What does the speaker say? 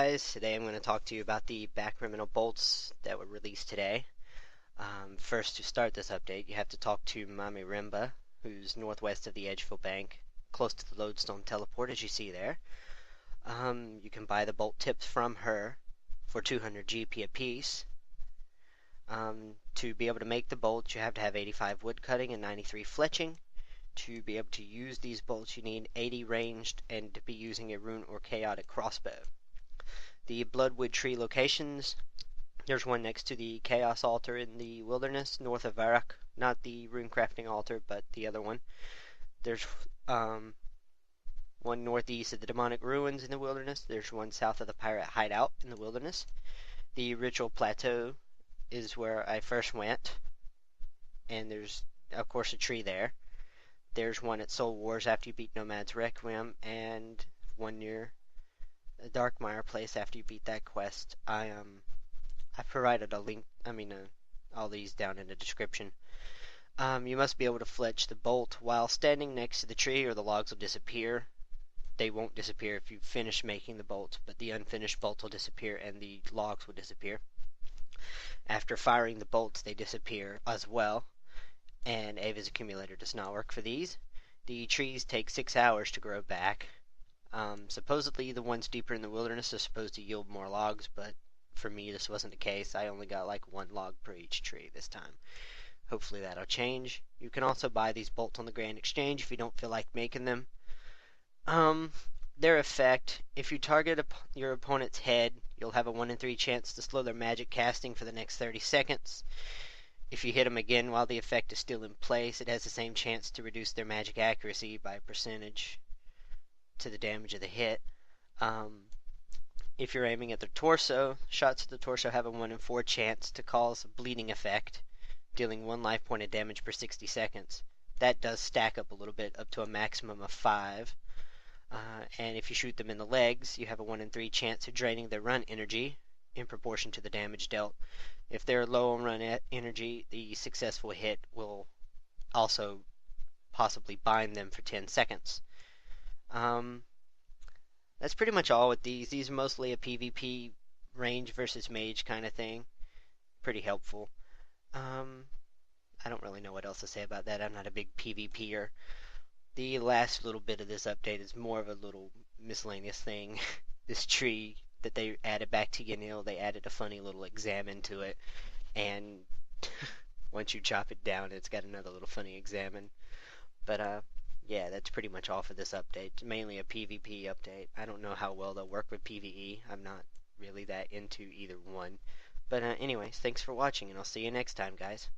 guys, today I'm going to talk to you about the Bakriminel bolts that were released today. First, to start this update, you have to talk to Mami Rimba, who's northwest of the Edgeville bank, close to the lodestone teleport as you see there. You can buy the bolt tips from her for 200 GP apiece. To be able to make the bolts, you have to have 85 woodcutting and 93 fletching. To be able to use these bolts, you need 80 ranged and to be using a rune or chaotic crossbow. The Bloodwood Tree locations, there's one next to the Chaos Altar in the wilderness, north of Mahjarrat. Not the rune crafting altar, but the other one. There's one northeast of the demonic ruins in the wilderness. There's one south of the pirate hideout in the wilderness. The ritual Plateau is where I first went, and there's, of course, a tree there. There's one at Soul Wars after you beat Nomad's Requiem, and one near the Darkmeyer place after you beat that quest. I provided a link, all these down in the description. You must be able to fletch the bolt while standing next to the tree or the logs will disappear. They won't disappear if you finish making the bolt, but the unfinished bolt will disappear and the logs will disappear. After firing the bolts, they disappear as well. And Ava's accumulator does not work for these. The trees take 6 hours to grow back. Supposedly the ones deeper in the wilderness are supposed to yield more logs, but for me this wasn't the case. I only got like 1 log per each tree this time. Hopefully that'll change. You can also buy these bolts on the Grand Exchange if you don't feel like making them. Their effect, if you target your opponent's head, you'll have a 1 in 3 chance to slow their magic casting for the next 30 seconds. If you hit them again while the effect is still in place, it has the same chance to reduce their magic accuracy by a percentage to the damage of the hit. If you're aiming at their torso, shots at the torso have a 1 in 4 chance to cause a bleeding effect, dealing 1 life point of damage per 60 seconds. That does stack up a little bit, up to a maximum of 5. And if you shoot them in the legs, you have a 1 in 3 chance of draining their run energy in proportion to the damage dealt. If they're low on run energy, the successful hit will also possibly bind them for 10 seconds. That's pretty much all with these. These are mostly a PvP range versus mage kind of thing. Pretty helpful. I don't really know what else to say about that. I'm not a big PvPer. The last little bit of this update is more of a little miscellaneous thing. This tree that they added back to Yeild, they added a funny little examine to it, and once you chop it down, it's got another little funny examine. But yeah, that's pretty much all for this update. It's mainly a PvP update. I don't know how well they'll work with PvE. I'm not really that into either one. But anyways, thanks for watching, and I'll see you next time, guys.